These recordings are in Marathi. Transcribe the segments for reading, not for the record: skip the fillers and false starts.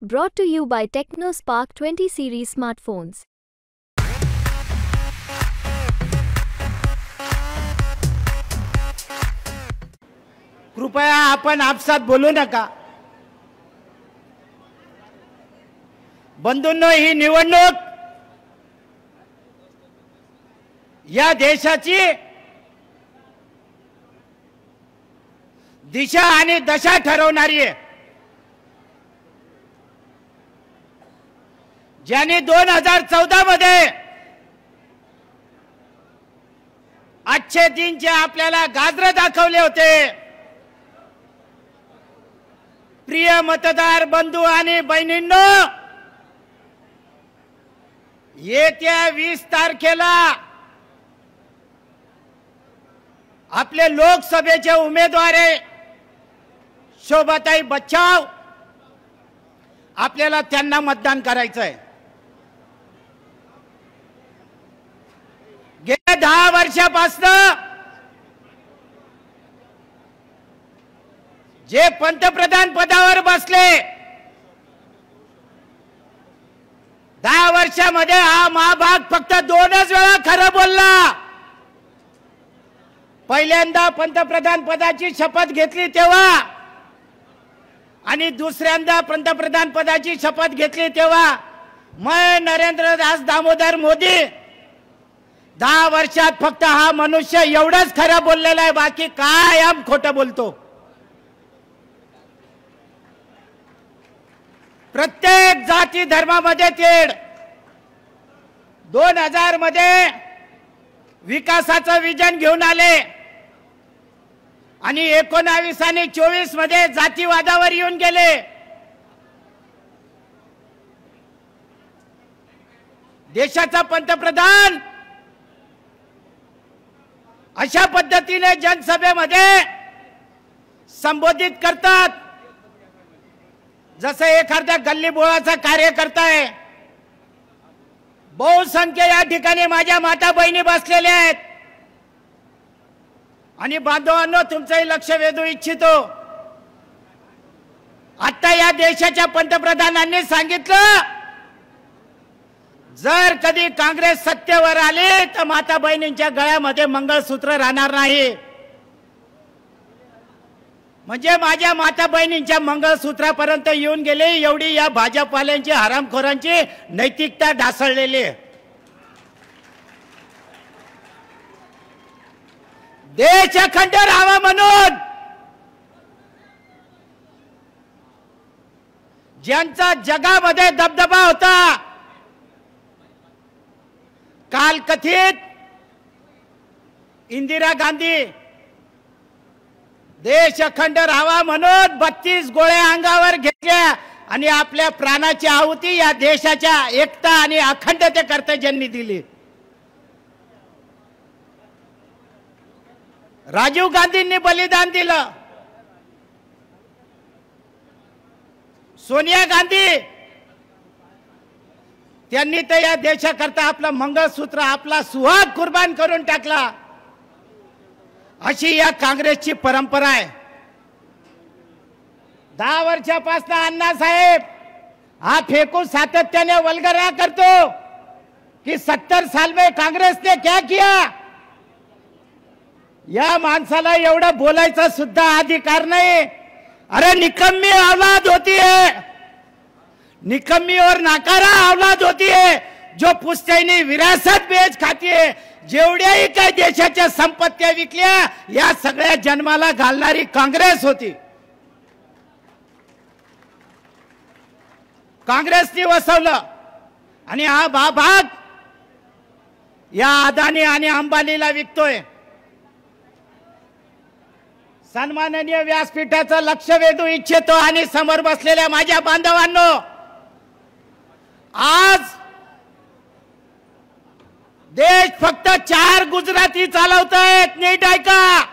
Brought to you by TechnoSpark 20 series smartphones. कृपया आपण आपसात बोलू नका। बंधूंनो, ही निवडणूक या देशाची दिशा आणि दशा ठरवणारी आहे। ज्यांनी 2014 मध्ये अच्छे दिनचे आपल्याला गाजर दाखवले होते, प्रिय मतदार बंधू आणि बहिणींनो, येत्या 20 तारखेला आपले लोकसभेचे उमेदवार शोभाताई बच्चाव, आपल्याला त्यांना मतदान करायचं आहे। गेल्या 10 वर्षापासून जे पंतप्रधान पदावर बसले, 10 वर्षामध्ये हा महाभाग फक्त 2च वेळा खरं बोलला। पहिल्यांदा पंतप्रधान पदाची शपथ घेतली तेव्हा आणि दुसऱ्यांदा पंतप्रधान पदाची शपथ घेतली तेव्हा मैं नरेंद्र दास दामोदर मोदी 10 वर्षात फक्त हा मनुष्य एवढंच खरं बोललेला आहे, बाकी कायम खोटं बोलतो। प्रत्येक जाती धर्मामध्ये तेढ। 2000 मध्ये विकासाचं विजन घेऊन आले आणि 19 आणि 24 मध्ये जातीवादावर येऊन गेले। देशाचा पंतप्रधान अशा पद्धतीने जनसभेमध्ये संबोधित करतात जसे एखाद्या गल्लीबोळाचा कार्यकर्ता आहे। बहुसंख्य या ठिकाणी माझ्या माता बहिणी बसलेल्या आहेत आणि बांधवांनो, तुमचंही लक्ष वेधू इच्छितो। आता या देशाच्या पंतप्रधानांनी सांगितलं, जर कधी काँग्रेस सत्तेवर आली तर माता बहिणींच्या गळ्यामध्ये मंगळसूत्र राहणार नाही। म्हणजे माझ्या माता बहिणींच्या मंगळसूत्रापर्यंत येऊन गेले, एवढी या भाजपवाल्यांची हरामखोरांची नैतिकता ढासळलेली आहे। देश अखंड राहावा म्हणून ज्यांचा जगामध्ये दबदबा होता, काल कथित इंदिरा गांधी देश अखंड राहावा म्हणून 32 गोळ्या अंगावर घेतल्या आणि आपल्या प्राणाची आहुती या देशाच्या एकता आणि अखंडतेकरता ज्यांनी दिली। राजीव गांधींनी बलिदान दिलं, सोनिया गांधी त्यांनी तर या देशाकरता आपलं मंगळसूत्र, आपला सुहाग कुर्बान करून टाकला। अशी या काँग्रेसची परंपरा आहे। 10 वर्षापासून अण्णासाहेब हा फेकू सातत्याने वल्गना करतो कि 70 साल में कांग्रेस ने क्या किया। या माणसाला एवढं बोलायचा सुद्धा अधिकार नाही। अरे निकम्मी औलाद होती है, निकम्मी और नाकारा औलाद होती है जो पुश्तैनी विरासत बेच खाती है। जेवढ्याही काही देशाच्या संपत्त्या विकल्या, या सगळ्या जन्माला घालणारी काँग्रेस होती। काँग्रेसने वसवलं आणि हा भाग या अदानी आणि अंबानीला विकतोय। सन्माननीय व्यासपीठाचं लक्ष वेधू इच्छितो आणि समोर बसलेल्या माझ्या बांधवांनो, आज देश फक्त 4 गुजराती चालवतायत। नीट ऐका,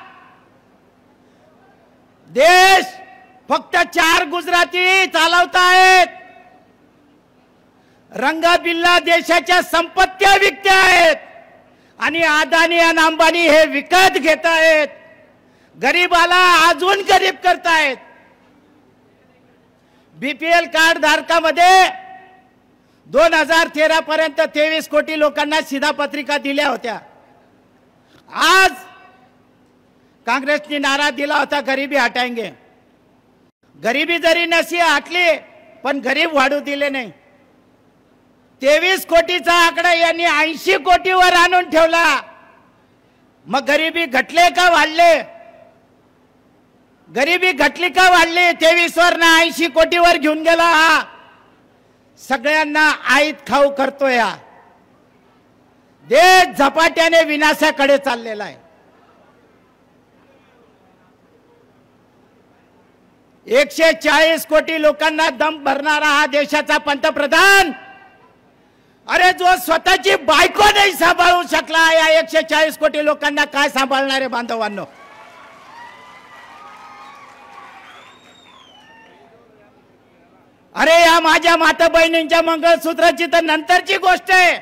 देश फक्त 4 गुजराती चालवतायत। रंगबिल्ला देशाच्या संपत्त्या विकतायत आणि अदानी आणि अंबानी हे विकत घेतायत। गरीबाला अजून गरीब करतायत। बीपीएल कार्ड धारकामध्ये 2013 पर्यंत 23 कोटी लोकांना शिधापत्रिका दिल्या होत्या। आज काँग्रेसने नारा दिला होता गरीबी हटाएंगे। गरीबी जरी नशी हटली पण गरीब वाढू दिले नाही। 23 कोटीचा आकडा यांनी 80 कोटीवर आणून ठेवला। मग गरीबी घटले का वाढले? गरीबी घटली का वाढली? 23 वर ना 80 कोटीवर घेऊन गेला हा। सगळ्यांना आईत खाऊ करतोय हा। देश झपाट्याने विनाशाकडे चाललेला आहे। 140 कोटी लोकांना दम भरणारा हा देशाचा पंतप्रधान, अरे जो स्वतःची बायको नाही सांभाळू शकला, या 140 कोटी लोकांना काय सांभाळणारे बांधवांनो? अरे या माझ्या माता बहिणींच्या मंगळसूत्राची तर नंतरची गोष्ट आहे।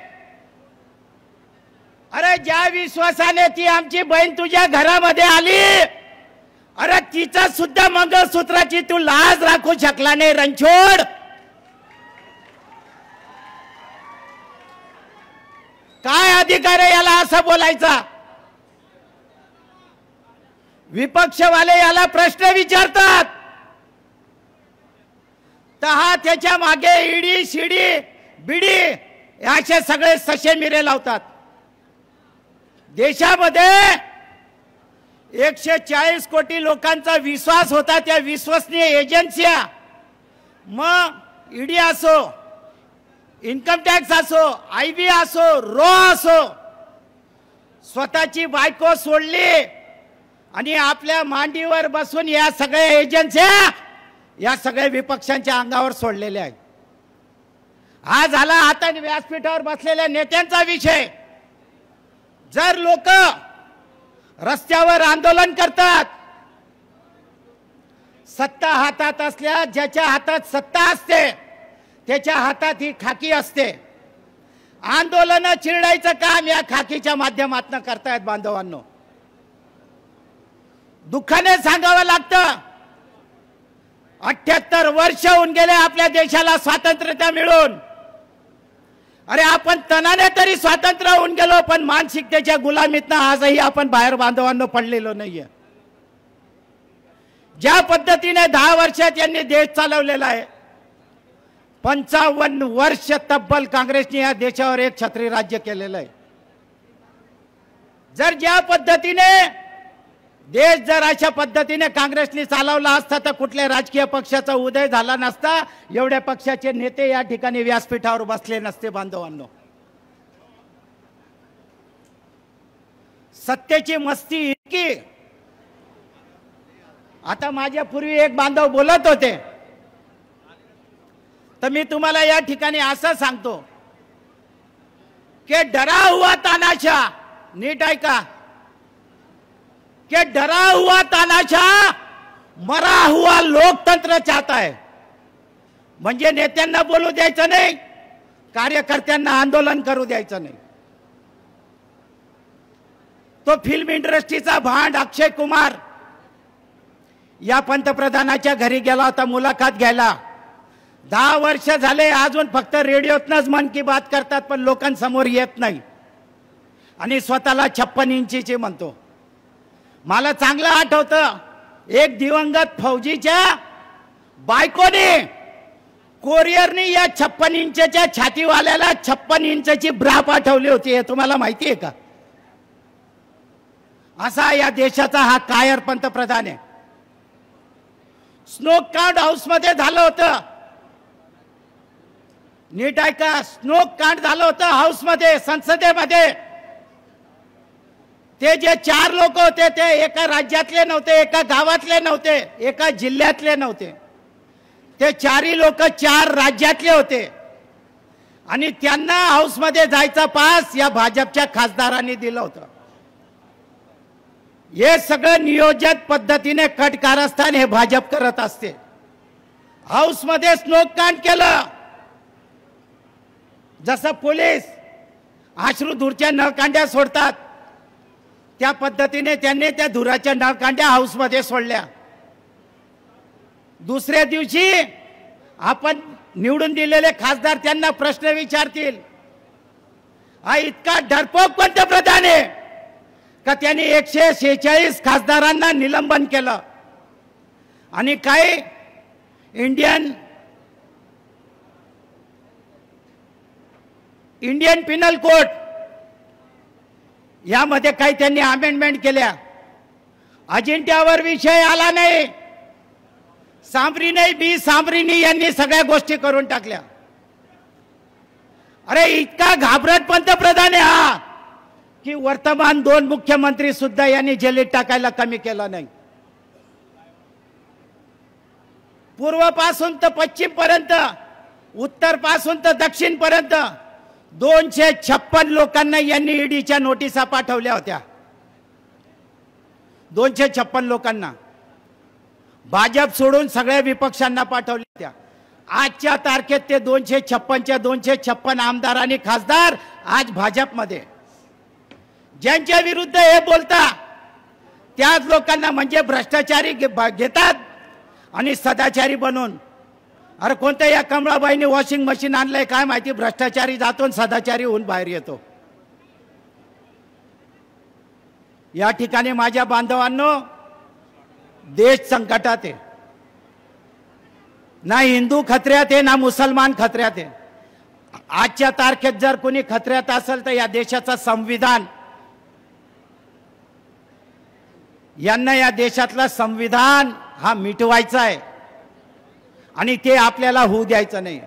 अरे ज्या विश्वासाने ती आमची बहीण तुझ्या घरामध्ये आली, अरे तिचा सुद्धा मंगळसूत्राची तू लाज राखू शकला नाही रणछोड। काय अधिकार आहे याला असं बोलायचा? विपक्षवाले याला प्रश्न विचारतात तर हा त्याच्या मागे ईडी शिडी बिडी असे सगळे सशे मिरे लावतात। देशामध्ये 140 कोटी लोकांचा विश्वास होता, त्या विश्वसनीय एजन्सिया, मग ईडी असो, इन्कम टॅक्स असो, आयबी असो, रो असो, स्वतःची बायको सोडली आणि आपल्या मांडीवर बसून या सगळ्या एजन्सिया या सगळ्या विपक्षांच्या अंगावर सोडलेले आहेत। हा झाला आता व्यासपीठावर बसलेल्या नेत्यांचा विषय। जर लोक रस्त्यावर आंदोलन करतात, सत्ता हातात असल्या, ज्याच्या हातात सत्ता असते त्याच्या हातात ही खाकी असते। आंदोलन चिरडायचं काम या खाकीच्या माध्यमातून करतायत बांधवांनो। दुःखाने सांगावं लागतं, 78 वर्ष होऊन गेले आपल्या देशाला स्वातंत्र्य मिळून। अरे आपण तनाने तरी स्वातंत्र्य होऊन गेलो, पण मानसिकतेच्या गुलामीतनं आजही आपण बाहेर बांधवांनो पडलेलो नाहीये। ज्या पद्धतीने 10 वर्षात यांनी देश चालवलेला आहे, 55 वर्ष तब्बल काँग्रेसने या देशावर एक छत्री राज्य केलेलं आहे। जर ज्या पद्धतीने देश जर अशा पद्धतीने काँग्रेसने चालवला असता तर कुठल्या राजकीय पक्षाचा उदय झाला नसता, एवढ्या पक्षाचे नेते या ठिकाणी व्यासपीठावर बसले नसते बांधवांनो। सत्तेची मस्ती इतकी, आता माझ्या पूर्वी एक बांधव बोलत होते, तर मी तुम्हाला या ठिकाणी असं सांगतो की डरा हुआ तानाशाह, नीट ऐका, कि डरा हुआ तानाशाह मरा हुआ लोकतंत्र चाहता है। म्हणजे नेत्यांना बोलू द्यायचं नाही, कार्यकर्त्यांना आंदोलन करू द्यायचं नाही। तो फिल्म इंडस्ट्रीचा भांड अक्षय कुमार या पंतप्रधानाच्या घरी गेला होता मुलाखत घ्यायला। 10 वर्ष झाले अजून फक्त रेडिओतनच मन की बात करतात, पण लोकांसमोर येत नाही आणि स्वतःला 56 इंचीचे म्हणतो। मला चांगलं आठवतं, एक दिवंगत फौजीच्या बायकोने कोरियरने या 56 इंचच्या छातीवाल्याला 56 इंचची ब्रा पाठवली होती। हे तुम्हाला माहिती आहे का? असा या देशाचा हा कायर पंतप्रधान आहे। स्नोक कांड हाऊस मध्ये झालं होतं, नीट ऐका, स्नोक कांड झालं होतं हाऊस मध्ये, संसदेमध्ये। ते जे 4 लोक होते ते एका राज्यातले नव्हते, एका गावातले नव्हते, एका जिल्ह्यातले नव्हते, ते 4ही लोक 4 राज्यातले होते आणि त्यांना हाऊस मध्ये जायचा पास या भाजपच्या खासदारांनी दिलं होतं। हे सगळं नियोजित पद्धतीने कट कारस्थान हे भाजप करत असते। हाऊस मध्ये स्नोक कांड केलं, जसं पोलीस अश्रुधूरच्या नळकांड्या सोडतात त्या पद्धतीने त्यांनी त्या धुराच्या नळकांड्या हाऊस मध्ये सोडल्या। दुसऱ्या दिवशी आपण निवडून दिलेले खासदार त्यांना प्रश्न विचारतील, हा इतका डरपोक पंतप्रधान आहे का त्यांनी 146 खासदारांना निलंबन केलं आणि काय इंडियन पिनल कोड यामध्ये काही त्यांनी अमेंडमेंट केल्या. अजिंठ्यावर विषय आला नाही, सांबरी नाही बी सांबरीनी यांनी सगळ्या गोष्टी करून टाकल्या. अरे इतका घाबरट पंतप्रधान आहे हा की वर्तमान 2 मुख्यमंत्री सुद्धा यांनी जेलीत टाकायला कमी केलं नाही. पूर्व पासून तर पश्चिम पर्यंत, उत्तर पासून तर दक्षिण पर्यंत 256 लोकांना यांनी ईडीच्या नोटिसा पाठवल्या होत्या. 256 लोकांना भाजप सोडून सगळ्या विपक्षांना पाठवल्या होत्या. आजच्या तारखेत ते 256च्या 256 आमदार आणि खासदार आज भाजपमध्ये. ज्यांच्या विरुद्ध हे बोलता त्याच लोकांना म्हणजे भ्रष्टाचारी घेतात आणि सदाचारी बनून. अरे कोणत्या या कमळाबाईंनी वॉशिंग मशीन आणलंय काय माहिती, भ्रष्टाचारी जातो आणि सदाचारी होऊन बाहेर येतो. या ठिकाणी माझ्या बांधवांनो, देश संकटात आहे. ना हिंदू खतऱ्यात आहे ना मुसलमान खतऱ्यात आहे. आजच्या तारखेत जर कोणी खतऱ्यात असेल तर या देशाचा संविधान, यांना या देशातला संविधान हा मिटवायचा आहे आणि ते आपल्याला होऊ द्यायचं नाही.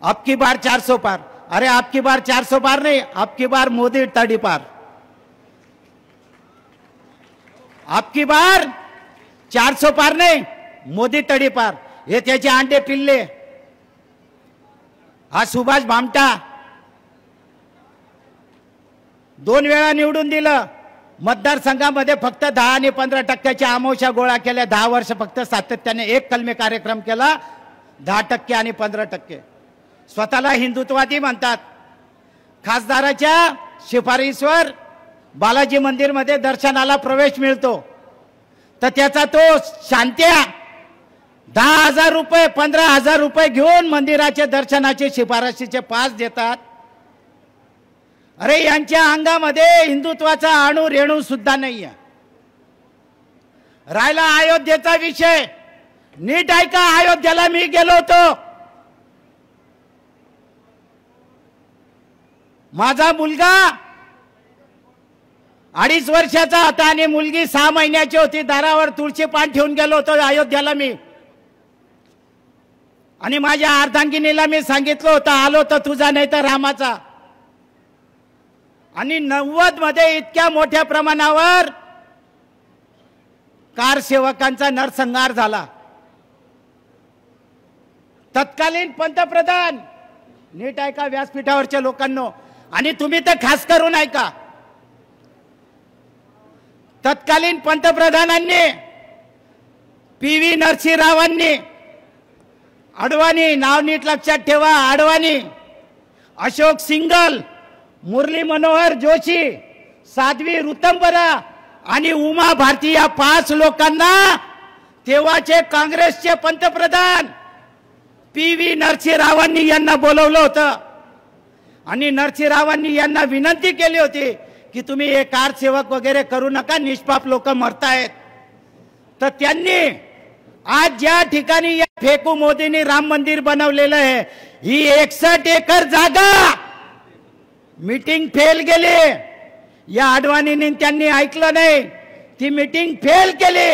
अब की बार 400 पार. अरे अब की बार 400 पार नाही, अब की बार मोदी तडीपार. अब की बार 400 पार नाही, मोदी तडीपार. हे त्याचे अंडे पिल्ले. हा सुभाष भामटा 2 वेळा निवडून दिलं. मतदारसंघामध्ये फक्त 10 आणि 15% आमोशा गोळा केल्या. 10 वर्ष फक्त सातत्याने एक कलमी कार्यक्रम केला. 10% आणि 15%. स्वतःला हिंदुत्ववादी म्हणतात. खासदाराच्या शिफारशीवर बालाजी मंदिर मध्ये दर्शनाला प्रवेश मिळतो तर त्याचा तो शांत्या 10,000 रुपये 15,000 रुपये घेऊन मंदिराचे दर्शनाचे शिफारशीचे पास देतात. अरे यांच्या अंगामध्ये हिंदुत्वाचा अणू रेणू सुद्धा नाही आहे. राहिला अयोध्येचा विषय, नीट ऐका. अयोध्येला मी गेलो होतो. माझा मुलगा 2.5 वर्षाचा होता आणि मुलगी 6 महिन्याची होती. दारावर तुळशी पान ठेवून गेलो होतो अयोध्येला मी. आणि माझ्या अर्धांगिनीला मी सांगितलं होतं आलो तर तुझा नाही तर रामाचा. आणि 90 मध्ये इतक्या मोठ्या प्रमाणावर कारसेवकांचा नरसंहार झाला. तत्कालीन पंतप्रधान, नीट ऐका व्यासपीठावरच्या लोकांनो आणि तुम्ही तर खास करून ऐका. तत्कालीन पंतप्रधानांनी PV नरसिंहरावांनी, अडवाणी नाव नीट लक्षात ठेवा, अडवाणी, अशोक सिंगल, मुरली मनोहर जोशी, साध्वी ऋतंबरा आणि उमा भारती या 5 लोकांना तेव्हाचे काँग्रेसचे पंतप्रधान PV नरसिंहरावांनी यांना बोलवलं होतं. आणि नरसिंहरावांनी यांना विनंती केली होती की तुम्ही हे कारसेवक वगैरे करू नका, निष्पाप लोक मरतायत. तर त्यांनी आज ज्या ठिकाणी या फेकू मोदींनी राम मंदिर बनवलेलं आहे, ही 61 एकर जागा मीटिंग फेल गेली. या अडवाणींनी त्यांनी ऐकलं नाही, ती मीटिंग फेल केली.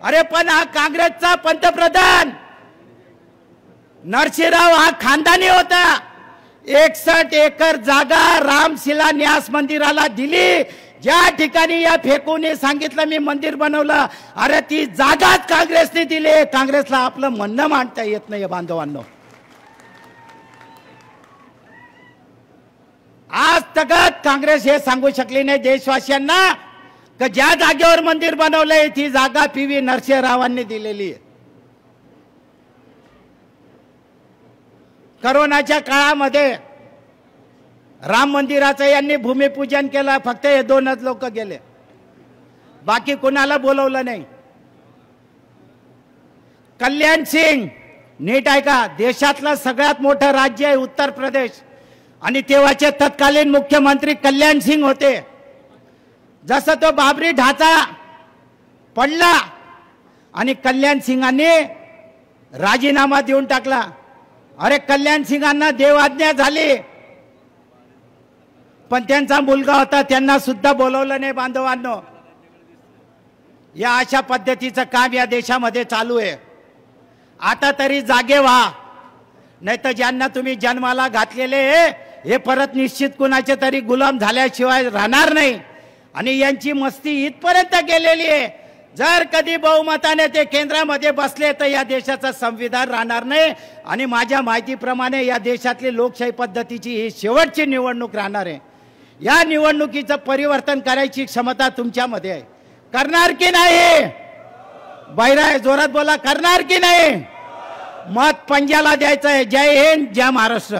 अरे पण हा काँग्रेसचा पंतप्रधान नरसिंहराव हा खानदानी होता. 61 एकर जागा राम शिलान्यास मंदिराला दिली. ज्या ठिकाणी या फेकूने सांगितलं मी मंदिर बनवलं, अरे ती जागाच काँग्रेसने दिली. काँग्रेसला आपलं म्हणणं मांडता येत नाही बांधवांनो. आज तगत काँग्रेस हे सांगू शकली नाही देशवासियांना की ज्या जागेवर मंदिर बनवलंय ती जागा PV नरसिंहरावांनी दिलेली आहे. कोरोनाच्या काळामध्ये राम मंदिराचं यांनी भूमिपूजन केलं. फक्त हे 2च लोक गेले, बाकी कोणाला बोलवलं नाही. कल्याण सिंग नीट ऐका, देशातलं सगळ्यात मोठं राज्य आहे उत्तर प्रदेश आणि तेव्हाचे तत्कालीन मुख्यमंत्री कल्याण सिंग होते. जसं तो बाबरी ढाचा पडला आणि कल्याण सिंगांनी राजीनामा देऊन टाकला. अरे कल्याण सिंगांना देवाज्ञा झाली, पण त्यांचा मुलगा होता, त्यांना सुद्धा बोलवलं नाही. बांधवांनो, या अशा पद्धतीचं काम या देशामध्ये चालू आहे. आता तरी जागे व्हा, नाही तर ज्यांना तुम्ही जन्माला घातलेले हे परत निश्चित कुणाचे तरी गुलाम झाल्याशिवाय राहणार नाही. आणि यांची मस्ती इथपर्यंत गेलेली आहे, जर कधी बहुमताने ते केंद्रामध्ये बसले तर या देशाचं संविधान राहणार नाही. आणि माझ्या माहितीप्रमाणे या देशातली लोकशाही पद्धतीची ही शेवटची निवडणूक राहणार आहे. या निवडणुकीचं परिवर्तन करायची क्षमता तुमच्यामध्ये आहे. करणार की नाही? बैराय जोरात बोला, करणार की नाही? मत पंजाला द्यायचं आहे. जय हिंद, जय महाराष्ट्र.